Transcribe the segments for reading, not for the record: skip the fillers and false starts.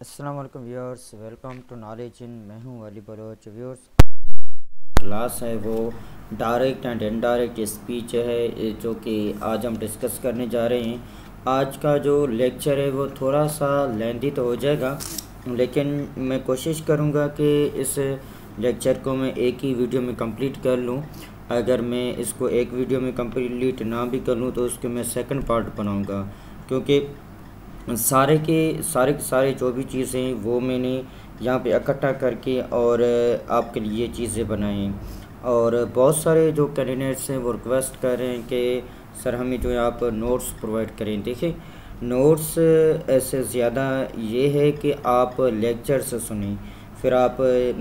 अस्सलाम वालेकुम viewers, welcome to knowledge in. मैं हूं अली बलोच। व्यूअर्स, क्लास है वो डायरेक्ट एंड इनडायरेक्ट स्पीच है जो कि आज हम डिस्कस करने जा रहे हैं। आज का जो लेक्चर है वो थोड़ा सा लेंथी तो हो जाएगा, लेकिन मैं कोशिश करूंगा कि इस लेक्चर को मैं एक ही वीडियो में कंप्लीट कर लूं। अगर मैं इसको एक वीडियो में कंप्लीट ना भी कर लूं तो उसके मैं सेकंड पार्ट बनाऊंगा, क्योंकि सारे जो भी चीज़ें वो मैंने यहाँ पे इकट्ठा करके और आपके लिए चीज़ें बनाई हैं। और बहुत सारे जो कैंडिडेट्स हैं वो रिक्वेस्ट कर रहे हैं कि सर हमें जो है आप नोट्स प्रोवाइड करें। देखिए, नोट्स ऐसे ज़्यादा ये है कि आप लेक्चर से सुनें, फिर आप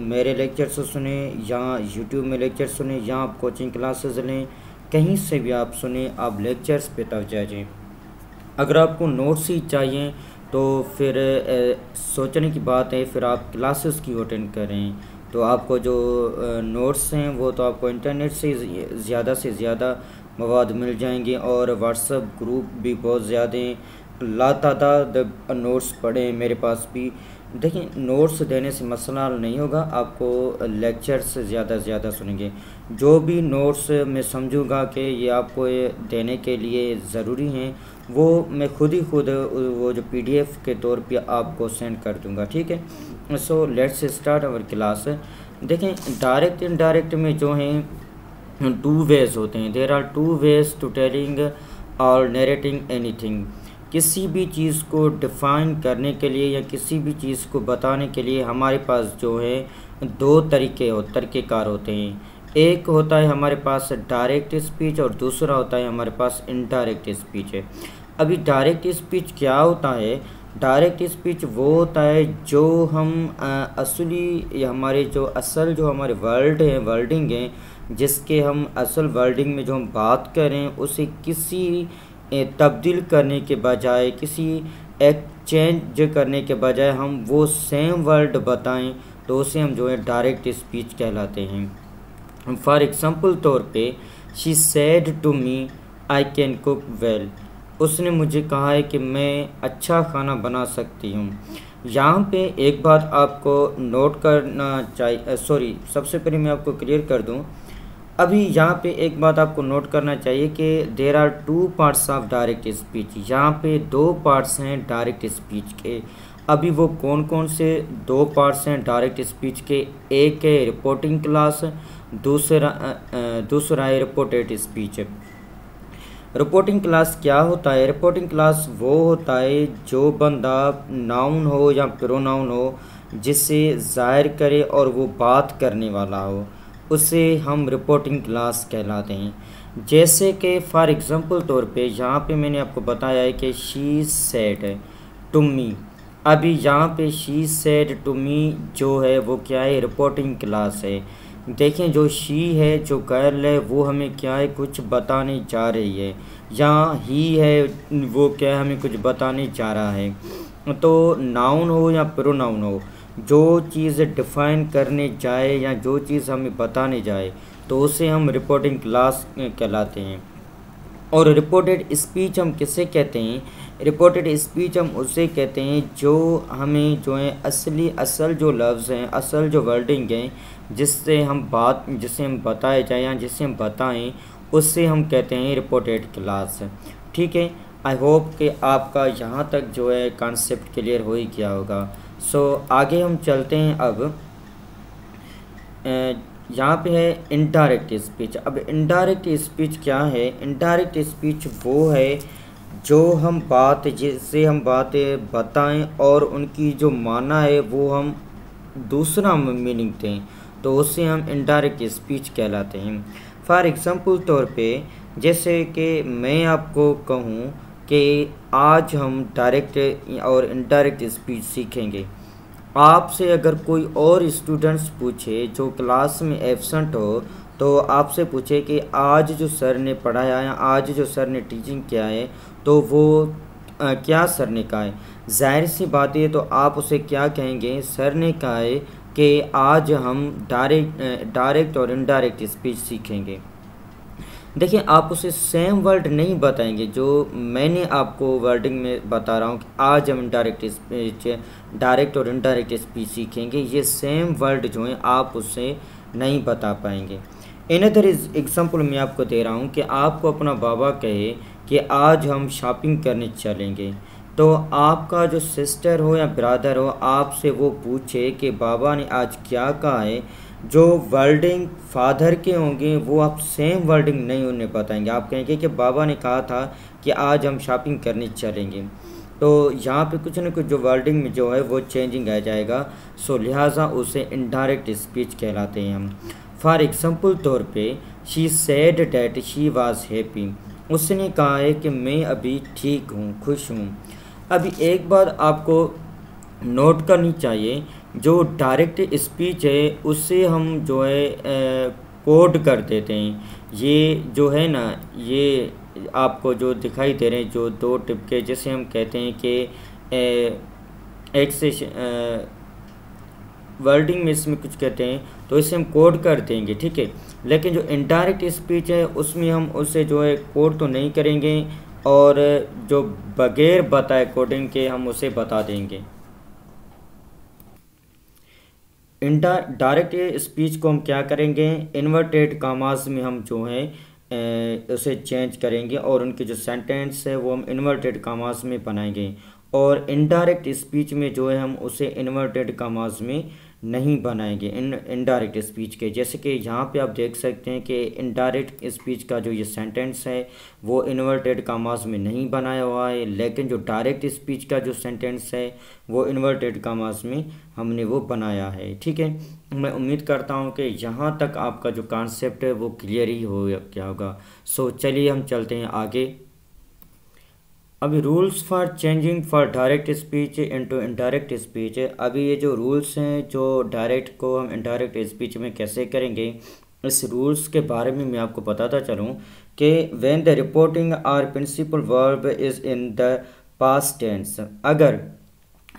मेरे लेक्चर से सुने या यूट्यूब में लेक्चर सुने या आप कोचिंग क्लासेस लें, कहीं से भी आप सुने, आप लेक्चर्स पे तवज्जो दें। अगर आपको नोट्स ही चाहिए तो फिर सोचने की बात है, फिर आप क्लासेस की अटेंड करें। तो आपको जो नोट्स हैं वो तो आपको इंटरनेट से ज़्यादा से मवाद मिल जाएंगे, और व्हाट्सएप ग्रुप भी बहुत ज़्यादा हैं, लातादाद नोट्स पड़े हैं मेरे पास भी। देखिए, नोट्स देने से मसला हल नहीं होगा, आपको लेक्चर से ज़्यादा सुनेंगे। जो भी नोट्स मैं समझूंगा कि ये आपको देने के लिए ज़रूरी हैं, वो मैं खुद वो जो पीडीएफ के तौर पे आपको सेंड कर दूंगा, ठीक है। So let's start our class. देखें, डायरेक्ट इनडायरेक्ट में जो हैं टू वेज होते हैं। There are two ways to telling और नरेटिंग एनीथिंग। किसी भी चीज़ को डिफ़ाइन करने के लिए या किसी भी चीज़ को बताने के लिए हमारे पास जो है दो तरीक़ेकार होते हैं। एक होता है हमारे पास डायरेक्ट स्पीच और दूसरा होता है हमारे पास इनडायरेक्ट स्पीच है। अभी डायरेक्ट स्पीच क्या होता है? डायरेक्ट स्पीच वो होता है जो हम असली हमारे जो हमारे वर्डिंग हैं, जिसके हम असल वर्डिंग में जो हम बात करें उसे किसी तब्दील करने के बजाय, किसी एक्सचेंज करने के बजाय हम वो सेम वर्ड बताएं, तो उसे हम जो है डायरेक्ट स्पीच कहलाते हैं। फॉर एग्ज़ाम्पल तौर पे, she said to me I can cook well. उसने मुझे कहा है कि मैं अच्छा खाना बना सकती हूँ। यहाँ पे एक बात आपको नोट करना चाहिए, सबसे पहले मैं आपको क्लियर कर दूँ। अभी यहाँ पे एक बात आपको नोट करना चाहिए कि there are two parts of direct speech. यहाँ पे दो पार्ट्स हैं डायरेक्ट स्पीच के। अभी वो कौन कौन से दो पार्ट्स हैं डायरेक्ट स्पीच के? एक है रिपोर्टिंग क्लास, दूसरा है रिपोर्टेड स्पीच। रिपोर्टिंग क्लास क्या होता है? रिपोर्टिंग क्लास वो होता है जो बंदा नाउन हो या प्रोनाउन हो, जिससे ज़ाहिर करे और वो बात करने वाला हो, उसे हम रिपोर्टिंग क्लास कहलाते हैं। जैसे कि फॉर एग्ज़ाम्पल तौर पे यहाँ पे मैंने आपको बताया है कि शी सेड टू मी। अभी यहाँ पे शी सेड टू मी जो है वो क्या है? रिपोर्टिंग क्लास है। देखें, जो शी है, जो गर्ल है, वो हमें क्या है? कुछ बताने जा रही है। या ही है, वो क्या है? हमें कुछ बताने जा रहा है। तो नाउन हो या प्रोनाउन हो, जो चीज़ डिफ़ाइन करने जाए या जो चीज़ हमें बताने जाए, तो उसे हम रिपोर्टिंग क्लास कहलाते हैं। और रिपोर्टेड स्पीच हम किसे कहते हैं? रिपोर्टेड स्पीच हम उसे कहते हैं जो हमें जो है असल जो लफ्ज़ हैं, असल जो वर्डिंग हैं, जिससे हम बताए जाए या जिससे हम बताएं, उससे हम कहते हैं रिपोर्टेड क्लास। ठीक है, आई होप कि आपका यहाँ तक जो है कॉन्सेप्ट क्लियर हो ही गया होगा। सो आगे हम चलते हैं। अब यहाँ पे है इनडायरेक्ट स्पीच। अब इनडायरेक्ट स्पीच क्या है? इनडायरेक्ट स्पीच वो है जिससे हम बातें बताएं और उनकी जो माना है वो हम दूसरा मीनिंग दें, तो उससे हम इनडायरेक्ट स्पीच कहलाते हैं। फॉर एग्ज़ाम्पल तौर पे, जैसे कि मैं आपको कहूँ कि आज हम डायरेक्ट और इनडायरेक्ट स्पीच सीखेंगे। आपसे अगर कोई और स्टूडेंट्स पूछे जो क्लास में एब्सेंट हो, तो आपसे पूछे कि आज जो सर ने पढ़ाया है, आज जो सर ने टीचिंग किया है, तो वो क्या सर ने कहा है? जाहिर सी बात है, तो आप उसे क्या कहेंगे? सर ने कहा है कि आज हम डायरेक्ट और इनडायरेक्ट स्पीच सीखेंगे। देखिए आप उसे सेम वर्ड नहीं बताएंगे जो मैंने आपको वर्डिंग में बता रहा हूँ कि आज हम डायरेक्ट स्पीच, डायरेक्ट और इनडायरेक्ट स्पीच सीखेंगे। ये सेम वर्ड जो हैं आप उसे नहीं बता पाएंगे। इनदर एग्जाम्पल मैं आपको दे रहा हूँ कि आपको अपना बाबा कहे कि आज हम शॉपिंग करने चलेंगे, तो आपका जो सिस्टर हो या ब्रदर हो आपसे वो पूछे कि बाबा ने आज क्या कहा है, जो वर्डिंग फादर के होंगे वो आप सेम वर्डिंग नहीं उन्हें बताएंगे। आप कहेंगे कि बाबा ने कहा था कि आज हम शॉपिंग करने चलेंगे, तो यहाँ पे कुछ न कुछ जो वर्डिंग में जो है वो चेंजिंग आ जाएगा। सो लिहाजा उसे इनडायरेक्ट स्पीच कहलाते हैं हम। फॉर एग्जाम्पल तौर पे she said that she was happy, उसने कहा है कि मैं अभी ठीक हूँ, खुश हूँ। अभी एक बात आपको नोट करनी चाहिए, जो डायरेक्ट स्पीच है उससे हम जो है कोड कर देते हैं। ये जो है ना, ये आपको जो दिखाई दे रहे हैं जो दो टिपके, जैसे हम कहते हैं कि एक से वर्डिंग में इसमें कुछ कहते हैं तो इसे हम कोड कर देंगे, ठीक है। लेकिन जो इनडायरेक्ट स्पीच है उसमें हम उसे जो है कोड तो नहीं करेंगे, और जो बगैर बताए कोडिंग के हम उसे बता देंगे। डायरेक्ट स्पीच को हम क्या करेंगे, इन्वर्टेड कामास में हम जो है उसे चेंज करेंगे और उनके जो सेंटेंस है वो हम इन्वर्टेड कामास में बनाएंगे। और इनडायरेक्ट स्पीच में जो है हम उसे इन्वर्टेड कामास में नहीं बनाएंगे इनडायरेक्ट स्पीच के। जैसे कि यहाँ पे आप देख सकते हैं कि इनडायरेक्ट स्पीच का जो ये सेंटेंस है वो इन्वर्टेड कामास में नहीं बनाया हुआ है, लेकिन जो डायरेक्ट स्पीच का जो सेंटेंस है वो इन्वर्टेड कामास में हमने वो बनाया है, ठीक है। मैं उम्मीद करता हूँ कि यहाँ तक आपका जो कॉन्सेप्ट है वो क्लियर ही हो क्या होगा। सो चलिए हम चलते हैं आगे। अभी rules for changing for direct speech into indirect speech. अभी ये जो रूल्स हैं जो डायरेक्ट को हम इनडायरेक्ट स्पीच में कैसे करेंगे, इस रूल्स के बारे में मैं आपको बताता चलूँ कि when the reporting or principal verb is in the past tense, अगर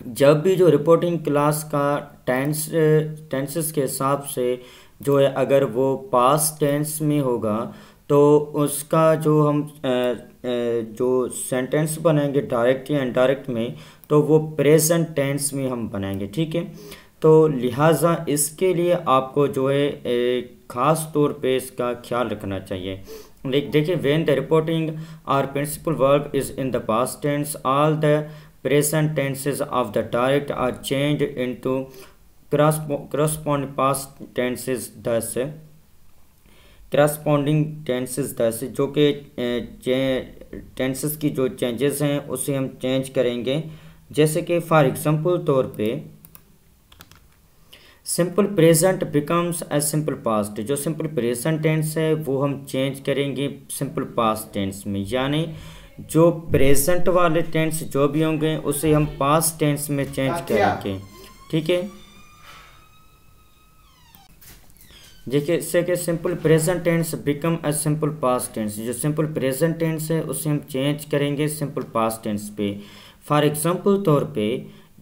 जब भी जो रिपोर्टिंग क्लास का टेंसेस के हिसाब से जो है अगर वो पास्ट टेंस में होगा तो उसका जो हम जो सेंटेंस बनाएंगे डायरेक्ट या इनडायरेक्ट में तो वो प्रेजेंट टेंस में हम बनाएंगे, ठीक है। तो लिहाजा इसके लिए आपको जो है ख़ास तौर पे इसका ख्याल रखना चाहिए। देखिए when the reporting or principal verb is in the past tense all the present tenses of the direct are changed into corresponding past tenses thus corresponding tenses thus जो कि टेंसेस की जो चेंजेस हैं उसे हम चेंज करेंगे। जैसे कि फॉर एग्जांपल तौर पे simple present becomes a simple past, जो सिंपल प्रेजेंट टेंस है वो हम चेंज करेंगे सिंपल पास्ट टेंस में, यानी जो प्रेजेंट वाले टेंस जो भी होंगे उसे हम पास्ट टेंस में चेंज करेंगे, ठीक है। देखिए इससे कि simple present tense become a simple past tense, जो सिंपल प्रेजेंट टेंस है उसे हम चेंज करेंगे सिंपल पास्ट टेंस पे। फॉर एग्जांपल तौर पे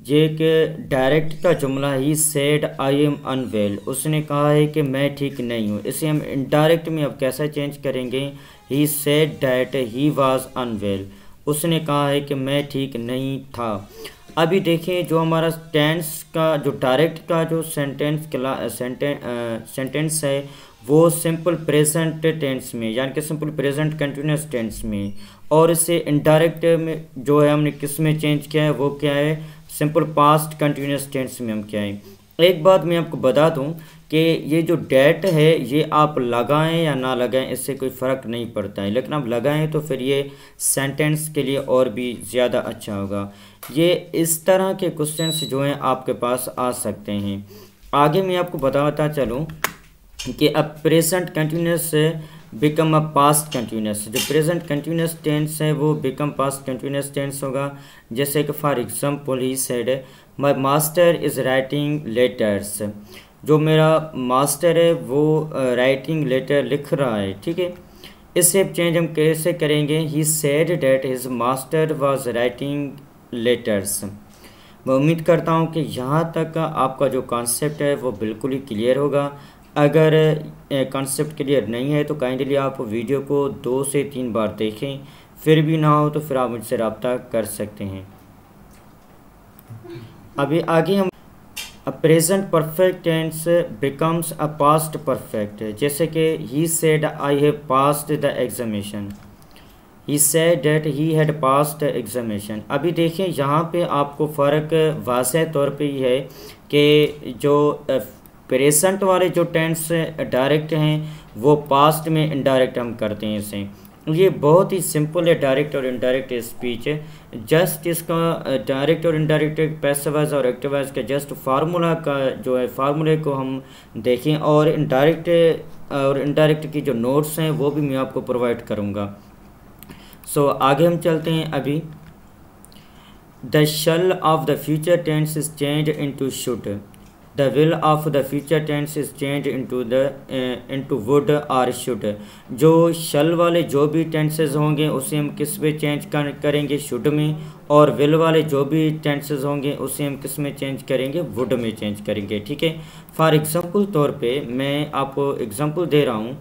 ये कि डायरेक्ट का जुमला he said I am unwell, उसने कहा है कि मैं ठीक नहीं हूँ, इसे हम इनडायरेक्ट में अब कैसे चेंज करेंगे, he said that he was unwell, उसने कहा है कि मैं ठीक नहीं था। अभी देखें जो हमारा टेंस का जो डायरेक्ट का जो सेंटेंस है वो सिंपल प्रेजेंट टेंस में यानी कि सिंपल प्रेजेंट कंटिन्यूस टेंस में, और इसे इनडायरेक्ट में जो है हमने किस में चेंज किया है वो क्या है, सिंपल पास्ट कंटिन्यूस टेंस में हम क्या है। एक बात मैं आपको बता दूं कि ये जो डेट है ये आप लगाएं या ना लगाएं इससे कोई फ़र्क नहीं पड़ता है, लेकिन आप लगाएं तो फिर ये सेंटेंस के लिए और भी ज़्यादा अच्छा होगा। ये इस तरह के क्वेश्चंस जो हैं आपके पास आ सकते हैं। आगे मैं आपको बताता चलूँ कि अब present continuous become a past continuous, जो प्रेजेंट कंटिन्यूस टेंस है वो बिकम पास्ट कंटिन्यूस टेंस होगा। जैसे कि for example he said my master is writing letters, जो मेरा मास्टर है वो राइटिंग लेटर लिख रहा है, ठीक है। इससे चेंज हम कैसे करेंगे, he said that his master was writing letters. मैं उम्मीद करता हूँ कि यहाँ तक आपका जो कॉन्सेप्ट है वो बिल्कुल ही क्लियर होगा। अगर कॉन्सेप्ट क्लियर नहीं है तो काइंडली आप वीडियो को 2 से 3 बार देखें, फिर भी ना हो तो फिर आप मुझसे रब्ता कर सकते हैं। अभी आगे हम present perfect tense becomes a past perfect, जैसे कि he said I have passed the examination, he said that he had passed the examination. अभी देखिए यहाँ पे आपको फ़र्क वाज़ेह तौर पे ही है कि जो प्रेजेंट वाले जो टेंस डायरेक्ट हैं वो पास्ट में इनडायरेक्ट हम करते हैं इसे। ये बहुत ही सिंपल है डायरेक्ट और इनडायरेक्ट स्पीच है। जस्ट इसका डायरेक्ट और इनडायरेक्ट पैसिव वॉइस और एक्टिव वॉइस का जस्ट फार्मूला का जो है फार्मूले को हम देखें, और इनडायरेक्ट की जो नोट्स हैं वो भी मैं आपको प्रोवाइड करूँगा। सो आगे हम चलते हैं। अभी the shall of the future tense is change into should, the will of the future tense is change into would और शुड। जो शल वाले जो भी टेंसेज होंगे उसे हम किस में चेंज करेंगे, शुड में, और विल वाले जो भी टेंसेज होंगे उसे हम किस में चेंज करेंगे, वुड में चेंज करेंगे। ठीक है, फॉर एग्जांपल तौर पे मैं आपको एग्जांपल दे रहा हूँ।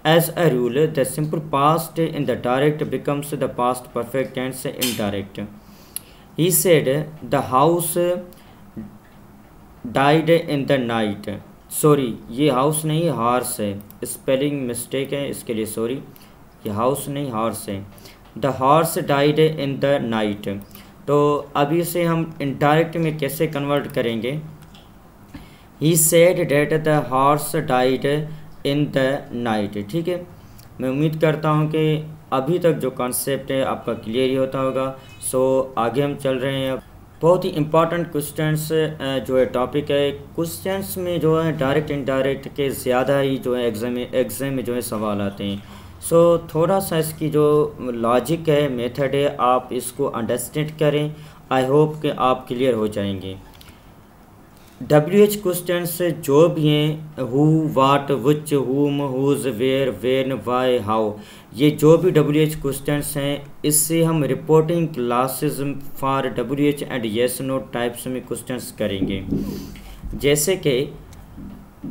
As a rule the simple past in the direct becomes the past perfect tense in direct. He said the house died in the night, sorry ये हाउस नहीं हार्स है, स्पेलिंग मिस्टेक है, इसके लिए सॉरी, ये हाउस नहीं horse है। The horse died in the night. तो अभी इसे हम इनडायरेक्ट में कैसे कन्वर्ट करेंगे, he said that the horse died in the night. ठीक है, मैं उम्मीद करता हूँ कि अभी तक जो कॉन्सेप्ट है आपका क्लियर ही होता होगा। सो आगे हम चल रहे हैं। बहुत ही इम्पॉर्टेंट क्वेश्चंस जो है टॉपिक है। क्वेश्चंस में जो है डायरेक्ट इनडायरेक्ट के ज़्यादा ही जो है एग्ज़ाम में जो है सवाल आते हैं। सो थोड़ा सा इसकी जो लॉजिक है, मेथड है, आप इसको अंडरस्टैंड करें। आई होप कि आप क्लियर हो जाएंगे। WH क्वेश्चंस जो भी हैं, who, what, which, whom, whose, where, when, why, how, ये जो भी WH क्वेश्चंस हैं इससे हम reporting classes for WH and yes no types में क्वेश्चंस करेंगे। जैसे कि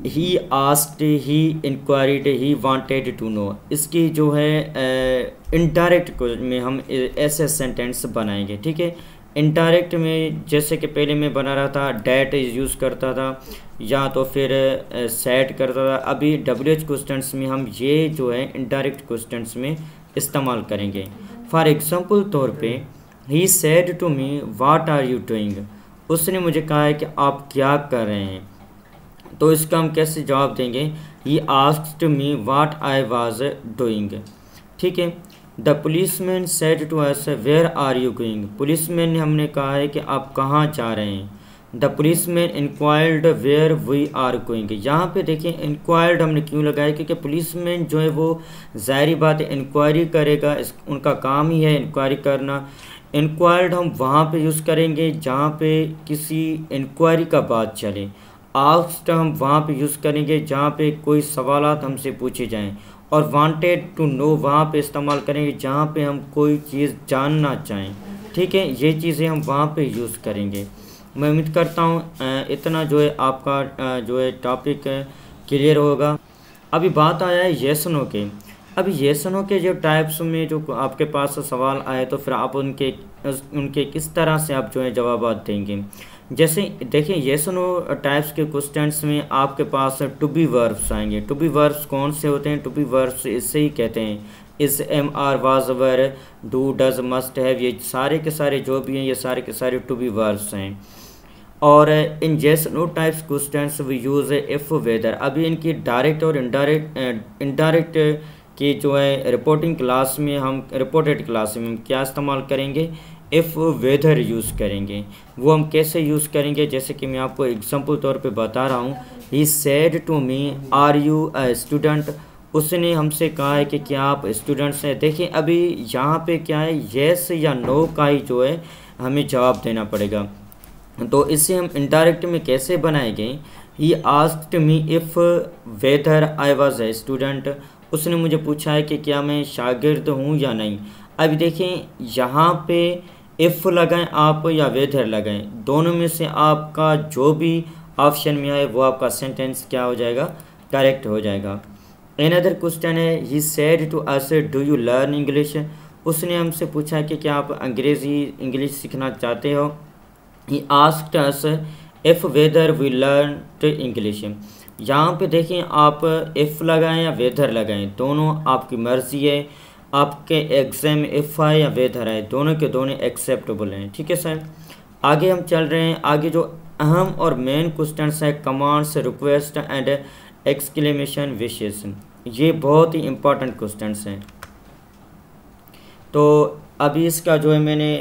he asked, he inquired, he wanted to know, इसकी जो है इनडायरेक्ट में हम ऐसे सेंटेंस बनाएंगे। ठीक है, इनडायरेक्ट में जैसे कि पहले मैं बना रहा था डैट यूज़ करता था या तो फिर सेट करता था। अभी WH क्वेश्चंस में हम ये जो है इनडायरेक्ट क्वेश्चंस में इस्तेमाल करेंगे। फॉर एग्जांपल तौर पे he said to me what are you doing, उसने मुझे कहा है कि आप क्या कर रहे हैं। तो इसका हम कैसे जवाब देंगे, he asked me what I was doing. ठीक है, the policeman said to us where are you going, policeman ने हमने कहा है कि आप कहाँ जा रहे हैं। The policeman inquired where we are going, यहाँ पे देखिए इंक्वायर्ड हमने क्यों लगाया, क्योंकि पुलिसमैन जो है वो ज़ाहिर बात है इंक्वायरी करेगा, उनका काम ही है इंक्वायरी करना। इंक्वायर्ड हम वहाँ पे यूज़ करेंगे जहाँ पे किसी इंक्वायरी का बात चले। आस्क्ड हम वहाँ पे यूज़ करेंगे जहाँ पे कोई सवालात हमसे पूछे जाएं। और वांटेड टू नो वहाँ पे इस्तेमाल करेंगे जहाँ पे हम कोई चीज़ जानना चाहें। ठीक है, ये चीज़ें हम वहाँ पे यूज़ करेंगे। मैं उम्मीद करता हूँ इतना जो है आपका जो है टॉपिक क्लियर होगा। अभी बात आया है येस नो के। अभी येस नो के जो टाइप्स में जो आपके पास सवाल आए तो फिर आप उनके किस तरह से आप जो है जवाब देंगे। जैसे देखिए येस नो टाइप्स के क्वेश्चंस में आपके पास टू बी वर्ब्स आएंगे। टू बी वर्ब्स कौन से होते हैं, टू बी वर्ब्स इससे ही कहते हैं, is, am, are, was, were, do, does, must, have, ये सारे के सारे जो भी हैं ये सारे के सारे टू बी वर्ब्स हैं। और इन yes no types questions we use if, whether. अभी इनकी डायरेक्ट और इनडायरेक्ट की जो है रिपोर्टेड क्लास में हम क्या इस्तेमाल करेंगे, इफ़ वेदर यूज़ करेंगे। वो हम कैसे यूज़ करेंगे, जैसे कि मैं आपको एग्जांपल तौर पे बता रहा हूँ। He said to me are you a student, उसने हमसे कहा है कि क्या आप स्टूडेंट्स हैं। देखिए अभी यहाँ पे क्या है, येस या नो का ही जो है हमें जवाब देना पड़ेगा। तो इसे हम इनडायरेक्ट में कैसे बनाएंगे, ही asked me if whether I was a student, उसने मुझे पूछा है कि क्या मैं शागिर्द हूँ या नहीं। अभी देखें यहाँ पे इफ़ लगाएं आप या वेदर लगाएं, दोनों में से आपका जो भी ऑप्शन में आए वो आपका सेंटेंस क्या हो जाएगा, करेक्ट हो जाएगा। अनदर क्वेश्चन है, he said to us do you learn English, उसने हमसे पूछा कि क्या आप इंग्लिश सीखना चाहते हो। He asked us if whether we learn to English. यहाँ पे देखें, आप इफ़ लगाएं या वेदर लगाएं, दोनों आपकी मर्ज़ी है। आपके एग्ज़ाम में इफ़ है या वेदर है, दोनों के दोनों एक्सेप्टेबल हैं। ठीक है सर, आगे हम चल रहे हैं। आगे जो अहम और मेन क्वेश्चंस है, commands, request and exclamation wishes, ये बहुत ही इम्पोर्टेंट क्वेश्चंस हैं। तो अभी इसका जो है मैंने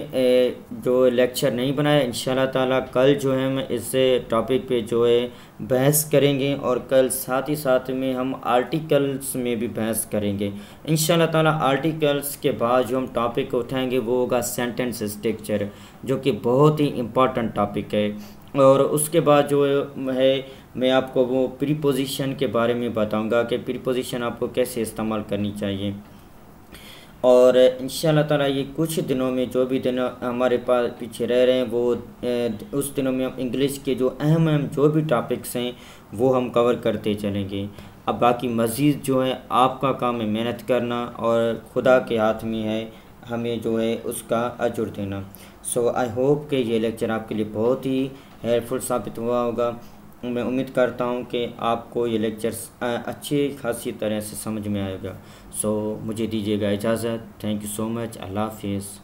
जो लेक्चर नहीं बनाया, इंशाल्लाह ताला कल जो है मैं इस टॉपिक पे जो है बहस करेंगे, और कल साथ ही साथ में हम आर्टिकल्स में भी बहस करेंगे इंशाल्लाह ताला। आर्टिकल्स के बाद जो हम टॉपिक उठाएंगे वो होगा सेंटेंस स्ट्रक्चर, जो कि बहुत ही इम्पॉर्टेंट टॉपिक है। और उसके बाद जो है मैं आपको वो प्रीपोजिशन के बारे में बताऊंगा कि प्रीपोजिशन आपको कैसे इस्तेमाल करनी चाहिए। और इंशाल्लाह ताला ये कुछ दिनों में, जो भी दिन हमारे पास पीछे रह रहे हैं, वो उस दिनों में हम इंग्लिश के जो अहम जो भी टॉपिक्स हैं वो हम कवर करते चलेंगे। अब बाकी मज़ीद जो है आपका काम है मेहनत करना, और खुदा के हाथ में है हमें जो है उसका अजर देना। सो आई होप कि ये लेक्चर आपके लिए बहुत ही हेल्पफुल साबित हुआ होगा। मैं उम्मीद करता हूँ कि आपको ये लेक्चर्स अच्छी खासी तरह से समझ में आएगा। सो मुझे दीजिएगा इजाज़त। Thank you so much. अल्लाह हाफिज़।